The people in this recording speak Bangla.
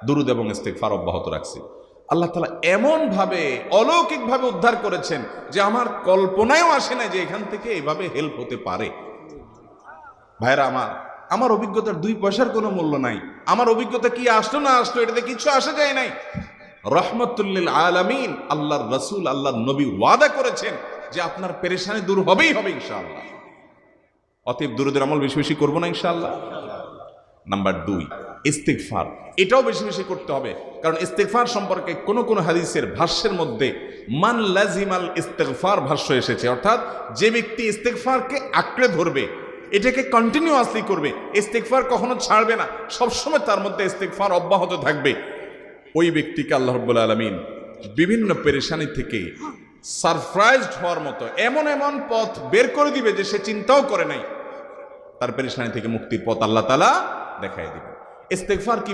দুরূদ এবং ইস্তিগফার অব্যাহত রাখছি। আল্লাহ তাআলা এমন ভাবে অলৌকিক ভাবে উদ্ধার করেছেন যে আমার কল্পনায়ও আসে না যে এখান থেকে এভাবে হেল্প হতে পারে। ভাইরা আমার অভিজ্ঞতার 2 পয়সার কোনো মূল্য নাই। আমার অভিজ্ঞতা কি আসলো না আসলো এটাতে কিছু আসা যায় নাই। রহমতুল লিল আলামিন আল্লাহর রাসূল আল্লাহর নবী ওয়াদা করেছেন যে আপনার পেরেশানি দূর হবেই হবে ইনশাআল্লাহ। অতএব দুরূদের আমল বেশি বেশি করব না ইনশাআল্লাহ। নাম্বার 2, ইস্তিগফার। এটাও বেশি বেশি করতে হবে, কারণ ইস্তিগফার সম্পর্কে কোন কোন হাদিসের ভাষ্যের মধ্যে মান লাজিমাল ইস্তিগফার ভাষ্য এসেছে, অর্থাৎ যে ব্যক্তি ইস্তিগফারকে আঁকড়ে ধরবে, এটাকে কন্টিনিউয়াসলি করবে, ইস্তিগফার কখনো ছাড়বে না, সবসময় তার মধ্যে ইস্তিগফার অব্যাহত থাকবে, ওই ব্যক্তিকে আল্লাহ রাব্বুল আলামিন বিভিন্ন পেরেশানি থেকে সারপ্রাইজড হওয়ার মতো এমন এমন পথ বের করে দিবে যে সে চিন্তাও করে নাই। তার পেরেশানি থেকে মুক্তির পথ আল্লাহ তাআলা দেখায় দিবেন। ইস্তিগফার কি